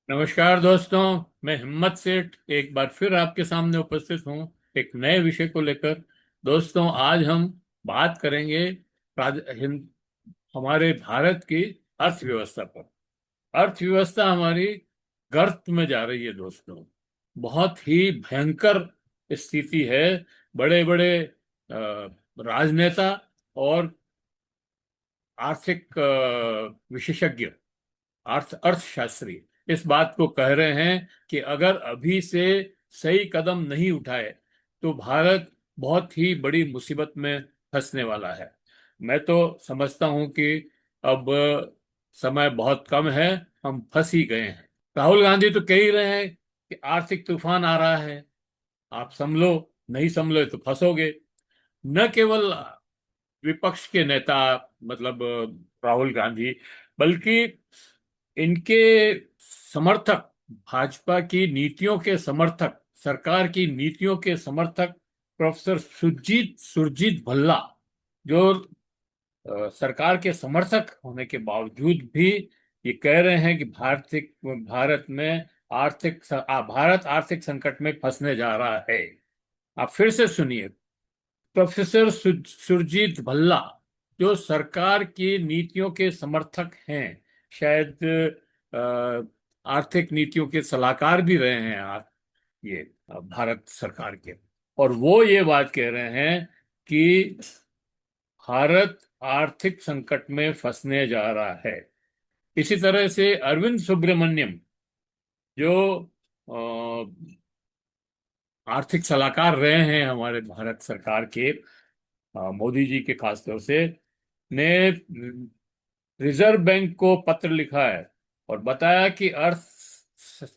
नमस्कार दोस्तों। मैं हिम्मत सेठ एक बार फिर आपके सामने उपस्थित हूँ एक नए विषय को लेकर। दोस्तों, आज हम बात करेंगे हमारे भारत की अर्थव्यवस्था पर। अर्थव्यवस्था हमारी गर्त में जा रही है दोस्तों। बहुत ही भयंकर स्थिति है। बड़े बड़े राजनेता और आर्थिक विशेषज्ञ, अर्थशास्त्री इस बात को कह रहे हैं कि अगर अभी से सही कदम नहीं उठाए तो भारत बहुत ही बड़ी मुसीबत में फंसने वाला है। मैं तो समझता हूं कि अब समय बहुत कम है, हम फंस ही गए हैं। राहुल गांधी तो कह ही रहे हैं कि आर्थिक तूफान आ रहा है, आप संभलो, नहीं संभलो तो फंसोगे। न केवल विपक्ष के नेता, मतलब राहुल गांधी, बल्कि इनके समर्थक, भाजपा की नीतियों के समर्थक, सरकार की नीतियों के समर्थक प्रोफेसर सुरजीत सुरजीत भल्ला, जो सरकार के समर्थक होने के बावजूद भी ये कह रहे हैं कि भारत में भारत आर्थिक संकट में फंसने जा रहा है। आप फिर से सुनिए, प्रोफेसर सुरजीत भल्ला, जो सरकार की नीतियों के समर्थक हैं, शायद आर्थिक नीतियों के सलाहकार भी रहे हैं ये भारत सरकार के। और वो ये बात कह रहे हैं कि भारत आर्थिक संकट में फंसने जा रहा है। इसी तरह से अरविंद सुब्रमण्यम, जो आर्थिक सलाहकार रहे हैं हमारे भारत सरकार के, मोदी जी के खास तौर से, ने रिजर्व बैंक को पत्र लिखा है और बताया कि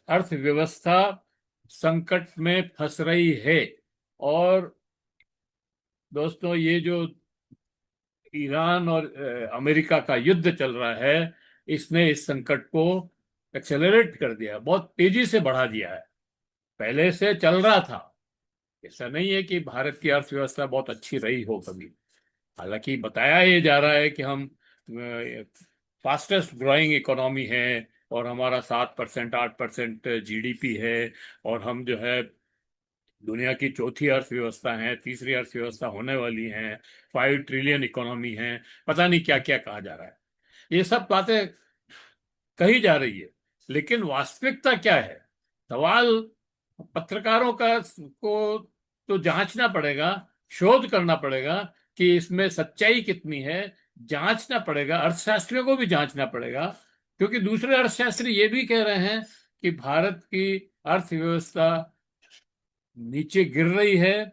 अर्थव्यवस्था संकट में फंस रही है। और दोस्तों, ये जो ईरान और अमेरिका का युद्ध चल रहा है, इसने इस संकट को एक्सेलरेट कर दिया, बहुत तेजी से बढ़ा दिया है। पहले से चल रहा था। ऐसा नहीं है कि भारत की अर्थव्यवस्था बहुत अच्छी रही हो कभी। हालांकि बताया ये जा रहा है कि हम फास्टेस्ट ग्रोइंग इकोनॉमी है, और हमारा 7% 8% जीडीपी है, और हम जो है दुनिया की चौथी अर्थव्यवस्था है, तीसरी अर्थव्यवस्था होने वाली है, 5 ट्रिलियन इकोनॉमी है। पता नहीं क्या क्या कहा जा रहा है, ये सब बातें कही जा रही है। लेकिन वास्तविकता क्या है? सवाल पत्रकारों का को तो जांचना पड़ेगा, शोध करना पड़ेगा कि इसमें सच्चाई कितनी है। जांचना पड़ेगा, अर्थशास्त्रियों को भी जांचना पड़ेगा, क्योंकि दूसरे अर्थशास्त्री ये भी कह रहे हैं कि भारत की अर्थव्यवस्था नीचे गिर रही है।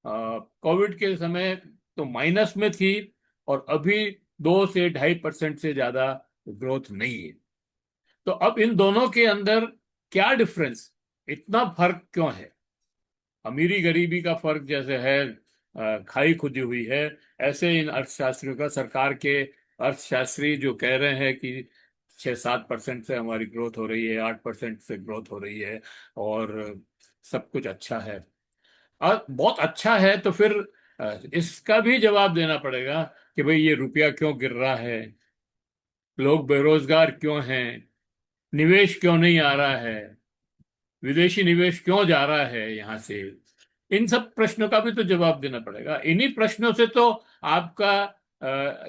कोविड के समय तो माइनस में थी, और अभी 2 से 2.5% से ज्यादा ग्रोथ नहीं है। तो अब इन दोनों के अंदर क्या डिफरेंस, इतना फर्क क्यों है? अमीरी गरीबी का फर्क जैसे है, खाई खुदी हुई है, ऐसे इन अर्थशास्त्रियों का, सरकार के अर्थशास्त्री जो कह रहे हैं कि 6-7% से हमारी ग्रोथ हो रही है, 8% से ग्रोथ हो रही है, और सब कुछ अच्छा है। और बहुत अच्छा है तो फिर इसका भी जवाब देना पड़ेगा कि भाई ये रुपया क्यों गिर रहा है, लोग बेरोजगार क्यों हैं, निवेश क्यों नहीं आ रहा है, विदेशी निवेश क्यों जा रहा है यहाँ से। इन सब प्रश्नों का भी तो जवाब देना पड़ेगा। इन्हीं प्रश्नों से तो आपका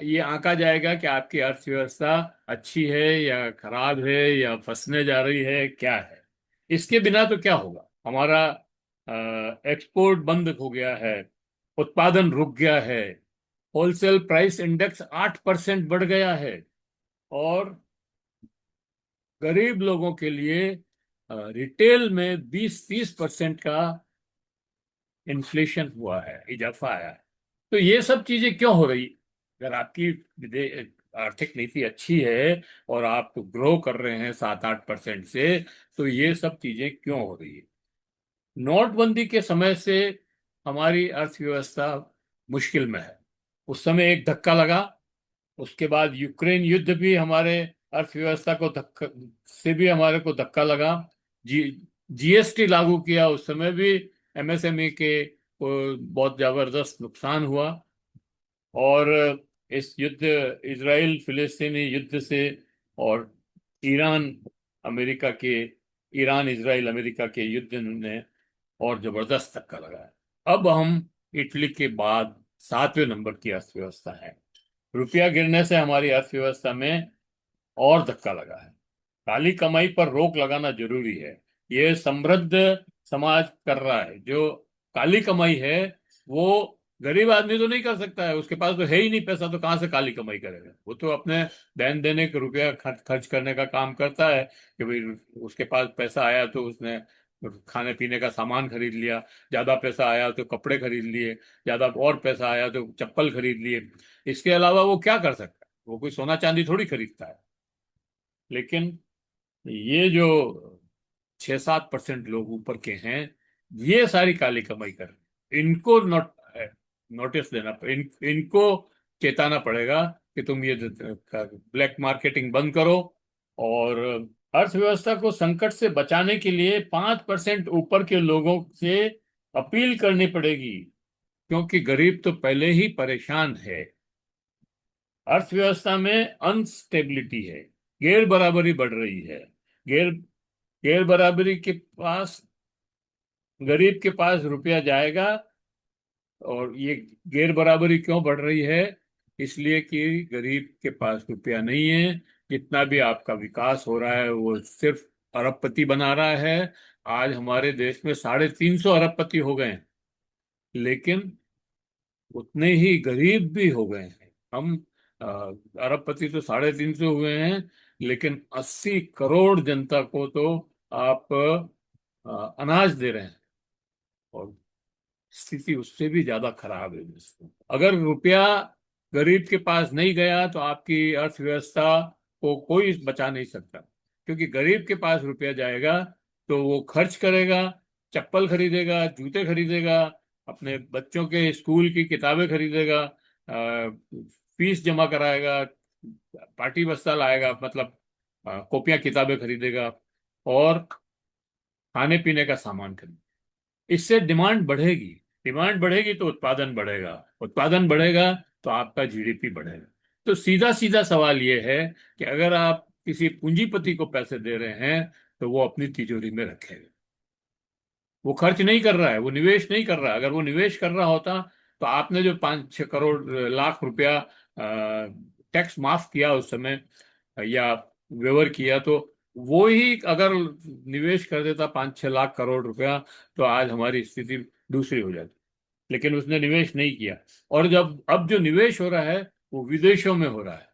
ये आंका जाएगा कि आपकी अर्थव्यवस्था अच्छी है या खराब है, या फंसने जा रही है, क्या है। इसके बिना तो क्या होगा? हमारा एक्सपोर्ट बंद हो गया है, उत्पादन रुक गया है, होलसेल प्राइस इंडेक्स 8% बढ़ गया है, और गरीब लोगों के लिए रिटेल में 20-30% का इन्फ्लेशन हुआ है, इजाफा आया है। तो ये सब चीजें क्यों हो रही? अगर आपकी आर्थिक नीति अच्छी है और आप ग्रो कर रहे हैं 7-8% से, तो ये सब चीजें क्यों हो रही है? नोटबंदी के समय से हमारी अर्थव्यवस्था मुश्किल में है। उस समय एक धक्का लगा, उसके बाद यूक्रेन युद्ध भी हमारे अर्थव्यवस्था को धक्का से भी हमारे को धक्का लगा। जी जीएसटी लागू किया, उस समय भी एमएसएमई के को बहुत जबरदस्त नुकसान हुआ। और इस युद्ध, इजराइल फिलिस्तीनी युद्ध से, और ईरान अमेरिका के, ईरान इजराइल अमेरिका के युद्ध ने और जबरदस्त धक्का लगाया। अब हम इटली के बाद 7वें नंबर की अर्थव्यवस्था है। रुपया गिरने से हमारी अर्थव्यवस्था में और धक्का लगा है। काली कमाई पर रोक लगाना जरूरी है। ये समृद्ध समाज कर रहा है। जो काली कमाई है वो गरीब आदमी तो नहीं कर सकता है, उसके पास तो है ही नहीं पैसा, तो कहाँ से काली कमाई करेगा? वो तो अपने देन देने के रुपया खर्च करने का काम करता है कि भाई उसके पास पैसा आया तो उसने खाने पीने का सामान खरीद लिया, ज्यादा पैसा आया तो कपड़े खरीद लिए, ज्यादा और पैसा आया तो चप्पल खरीद लिए। इसके अलावा वो क्या कर सकता है? वो कोई सोना चांदी थोड़ी खरीदता है। लेकिन ये जो 6-7% लोग ऊपर के हैं, ये सारी काली कमाई कर रहे हैं। इनको नोटिस देना इनको चेताना पड़ेगा कि तुम ये ब्लैक मार्केटिंग बंद करो। और अर्थव्यवस्था को संकट से बचाने के लिए 5% ऊपर के लोगों से अपील करनी पड़ेगी, क्योंकि गरीब तो पहले ही परेशान है। अर्थव्यवस्था में अनस्टेबिलिटी है, गैर बराबरी बढ़ रही है। गैर गैर बराबरी के पास, गरीब के पास रुपया जाएगा। और ये गैर बराबरी क्यों बढ़ रही है? इसलिए कि गरीब के पास रुपया नहीं है। जितना भी आपका विकास हो रहा है वो सिर्फ अरबपति बना रहा है। आज हमारे देश में 350 अरबपति हो गए हैं, लेकिन उतने ही गरीब भी हो गए हैं। हम अ, अरबपति तो 350 हुए हैं, लेकिन 80 करोड़ जनता को तो आप अनाज दे रहे हैं, और स्थिति उससे भी ज्यादा खराब है दोस्तों। अगर रुपया गरीब के पास नहीं गया तो आपकी अर्थव्यवस्था को कोई बचा नहीं सकता, क्योंकि गरीब के पास रुपया जाएगा तो वो खर्च करेगा, चप्पल खरीदेगा, जूते खरीदेगा, अपने बच्चों के स्कूल की किताबें खरीदेगा, फीस जमा कराएगा, पार्टी बस्ता लाएगा, मतलब कॉपियां किताबें खरीदेगा, और खाने पीने का सामान खरीदेगा। इससे डिमांड बढ़ेगी। डिमांड बढ़ेगी तो उत्पादन बढ़ेगा, उत्पादन बढ़ेगा तो आपका जीडीपी बढ़ेगा। तो सीधा सीधा सवाल यह है कि अगर आप किसी पूंजीपति को पैसे दे रहे हैं तो वो अपनी तिजोरी में रखेगा। वो खर्च नहीं कर रहा है, वो निवेश नहीं कर रहा है। अगर वो निवेश कर रहा होता तो आपने जो 5-6 करोड़ लाख रुपया टैक्स माफ किया उस समय, या वेवर किया, तो वो ही अगर निवेश कर देता 5-6 लाख करोड़ रुपया, तो आज हमारी स्थिति दूसरी हो जाती। लेकिन उसने निवेश नहीं किया। और जब अब जो निवेश हो रहा है वो विदेशों में हो रहा है।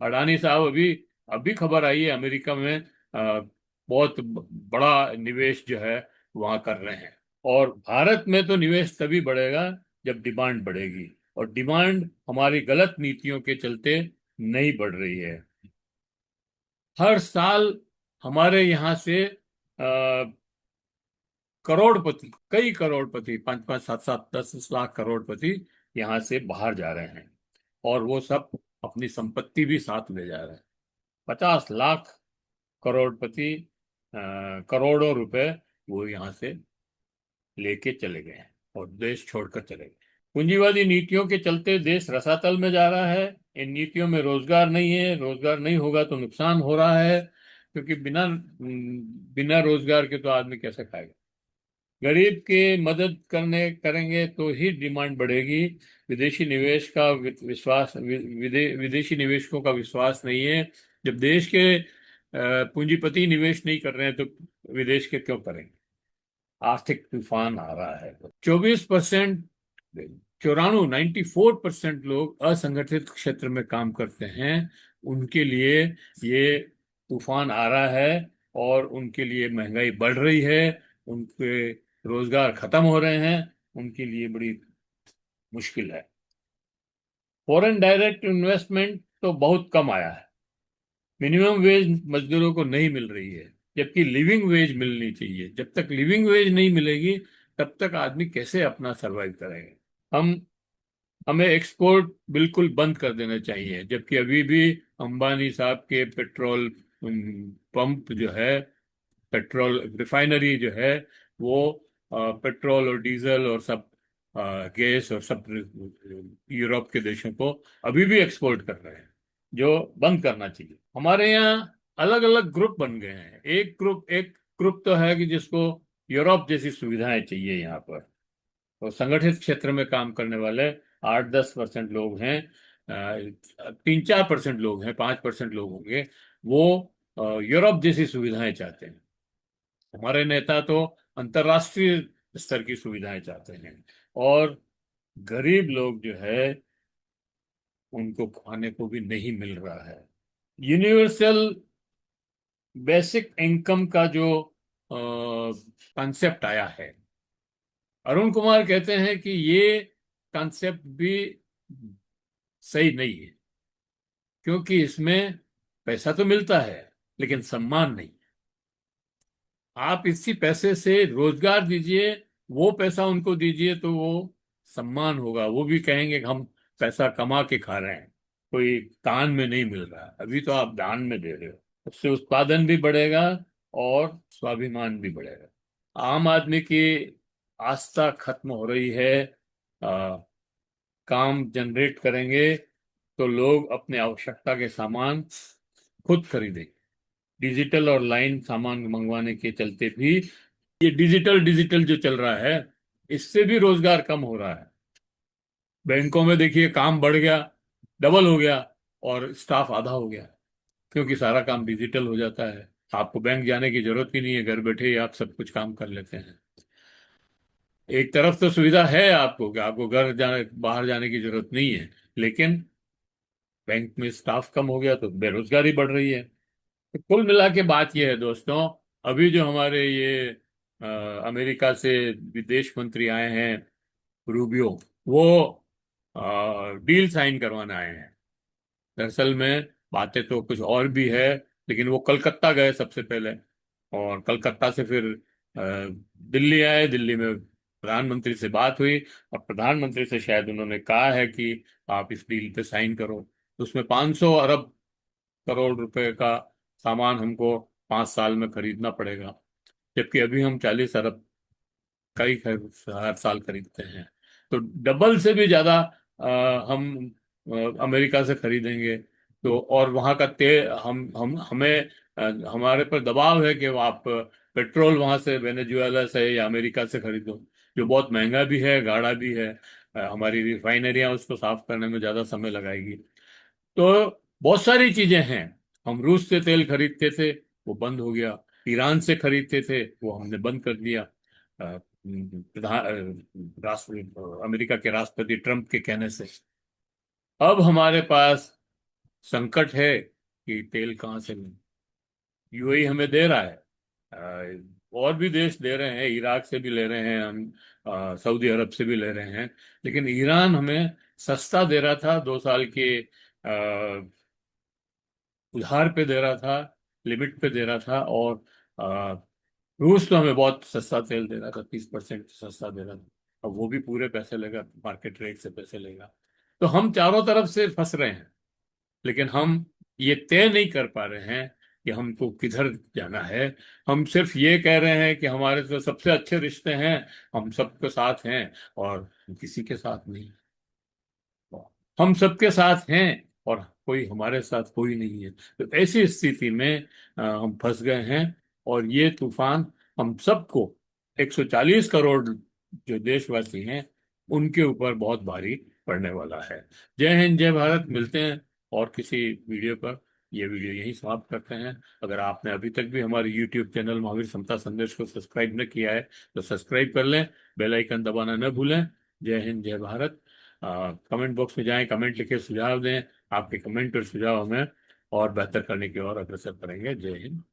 अडानी साहब अभी अभी खबर आई है, अमेरिका में बहुत बड़ा निवेश जो है वहां कर रहे हैं। और भारत में तो निवेश तभी बढ़ेगा जब डिमांड बढ़ेगी, और डिमांड हमारी गलत नीतियों के चलते नहीं बढ़ रही है। हर साल हमारे यहाँ से करोड़पति, कई करोड़पति, 5-5, 7-7, 10-10 लाख करोड़पति यहाँ से बाहर जा रहे हैं, और वो सब अपनी संपत्ति भी साथ ले जा रहे हैं। 50 लाख करोड़पति करोड़ों रुपए वो यहाँ से लेके चले गए हैं और देश छोड़कर चले गए। पूंजीवादी नीतियों के चलते देश रसातल में जा रहा है। इन नीतियों में रोजगार नहीं है, रोजगार नहीं होगा तो नुकसान हो रहा है, क्योंकि बिना बिना रोजगार के तो आदमी कैसे खाएगा? गरीब के मदद करने करेंगे तो ही डिमांड बढ़ेगी। विदेशी निवेश का विश्वास, विदेशी निवेशकों का विश्वास नहीं है। जब देश के पूंजीपति निवेश नहीं कर रहे हैं तो विदेश के क्यों करेंगे? आर्थिक तूफान आ रहा है। 24%, 94% लोग असंगठित क्षेत्र में काम करते हैं। उनके लिए ये तूफान आ रहा है, और उनके लिए महंगाई बढ़ रही है, उनके रोजगार खत्म हो रहे हैं, उनके लिए बड़ी मुश्किल है। फॉरेन डायरेक्ट इन्वेस्टमेंट तो बहुत कम आया है। मिनिमम वेज मजदूरों को नहीं मिल रही है, जबकि लिविंग वेज मिलनी चाहिए। जब तक लिविंग वेज नहीं मिलेगी तब तक आदमी कैसे अपना सरवाइव करेगा? हमें एक्सपोर्ट बिल्कुल बंद कर देना चाहिए, जबकि अभी भी अंबानी साहब के पेट्रोल पंप जो है, पेट्रोल रिफाइनरी जो है, वो पेट्रोल और डीजल और सब गैस और सब यूरोप के देशों को अभी भी एक्सपोर्ट कर रहे हैं, जो बंद करना चाहिए। हमारे यहाँ अलग अलग ग्रुप बन गए हैं। एक ग्रुप तो है कि जिसको यूरोप जैसी सुविधाएं चाहिए यहाँ पर। तो संगठित क्षेत्र में काम करने वाले 8-10% लोग हैं, 3-4% लोग हैं, 5% लोग होंगे, वो यूरोप जैसी सुविधाएं चाहते हैं। हमारे नेता तो अंतर्राष्ट्रीय स्तर की सुविधाएं चाहते हैं। और गरीब लोग जो है उनको खाने को भी नहीं मिल रहा है। यूनिवर्सल बेसिक इनकम का जो कॉन्सेप्ट आया है, अरुण कुमार कहते हैं कि ये कॉन्सेप्ट भी सही नहीं है, क्योंकि इसमें पैसा तो मिलता है लेकिन सम्मान नहीं। आप इसी पैसे से रोजगार दीजिए, वो पैसा उनको दीजिए तो वो सम्मान होगा, वो भी कहेंगे कि हम पैसा कमा के खा रहे हैं, कोई दान में नहीं मिल रहा है। अभी तो आप दान में दे रहे हो, उससे उत्पादन भी बढ़ेगा और स्वाभिमान भी बढ़ेगा। आम आदमी की आस्था खत्म हो रही है। आ, काम जनरेट करेंगे तो लोग अपने आवश्यकता के सामान खुद खरीदेंगे। डिजिटल और लाइन सामान मंगवाने के चलते भी ये डिजिटल डिजिटल जो चल रहा है, इससे भी रोजगार कम हो रहा है। बैंकों में देखिए काम बढ़ गया, डबल हो गया, और स्टाफ आधा हो गया, क्योंकि सारा काम डिजिटल हो जाता है। आपको बैंक जाने की जरूरत ही नहीं है, घर बैठे ही आप सब कुछ काम कर लेते हैं। एक तरफ तो सुविधा है आपको कि आपको घर जाने बाहर जाने की जरूरत नहीं है, लेकिन बैंक में स्टाफ कम हो गया तो बेरोजगारी बढ़ रही है। तो कुल मिला के बात यह है दोस्तों, अभी जो हमारे ये अमेरिका से विदेश मंत्री आए हैं, रूबियो, वो डील साइन करवाने आए हैं। दरअसल में बातें तो कुछ और भी है, लेकिन वो कलकत्ता गए सबसे पहले, और कलकत्ता से फिर दिल्ली आए। दिल्ली में प्रधानमंत्री से बात हुई, और प्रधानमंत्री से शायद उन्होंने कहा है कि आप इस डील पे साइन करो। तो उसमें 500 अरब करोड़ रुपए का सामान हमको 5 साल में खरीदना पड़ेगा, जबकि अभी हम 40 अरब हर साल खरीदते हैं। तो डबल से भी ज्यादा हम अमेरिका से खरीदेंगे। तो और वहाँ का तेल हम हमें हमारे पर दबाव है कि वो आप पेट्रोल वहाँ से वेनेजुएला से या अमेरिका से खरीदो, जो बहुत महंगा भी है, गाढ़ा भी है। हमारी रिफाइनरियां उसको साफ करने में ज्यादा समय लगाएगी। तो बहुत सारी चीजें हैं। हम रूस से तेल खरीदते थे, वो बंद हो गया। ईरान से खरीदते थे, वो हमने बंद कर दिया। राष्ट्र अमेरिका के राष्ट्रपति ट्रम्प के कहने से। अब हमारे पास संकट है कि तेल कहाँ से लें। यूएई हमें दे रहा है, और भी देश दे रहे हैं, इराक से भी ले रहे हैं हम, सऊदी अरब से भी ले रहे हैं। लेकिन ईरान हमें सस्ता दे रहा था, 2 साल के उधार पे दे रहा था, लिमिट पे दे रहा था। और आ, रूस तो हमें बहुत सस्ता तेल दे रहा था, 30% सस्ता दे रहा था। अब वो भी पूरे पैसे लेगा, मार्केट रेट से पैसे लेगा। तो हम चारों तरफ से फंस रहे हैं, लेकिन हम ये तय नहीं कर पा रहे हैं कि हमको किधर जाना है। हम सिर्फ ये कह रहे हैं कि हमारे तो सबसे अच्छे रिश्ते हैं, हम सबके साथ हैं, और किसी के साथ नहीं। हम सबके साथ हैं और कोई हमारे साथ कोई नहीं है। तो ऐसी स्थिति में हम फंस गए हैं। और ये तूफान हम सबको, 140 करोड़ जो देशवासी हैं, उनके ऊपर बहुत भारी पड़ने वाला है। जय हिंद, जय भारत। मिलते हैं और किसी वीडियो पर। ये वीडियो यहीं समाप्त करते हैं। अगर आपने अभी तक भी हमारे YouTube चैनल महावीर समता संदेश को सब्सक्राइब न किया है तो सब्सक्राइब कर लें, बेल आइकन दबाना न भूलें। जय हिंद, जय भारत। कमेंट बॉक्स में जाएं, कमेंट लिखे सुझाव दें। आपके कमेंट और सुझाव हमें और बेहतर करने की ओर अग्रसर करेंगे। जय हिंद।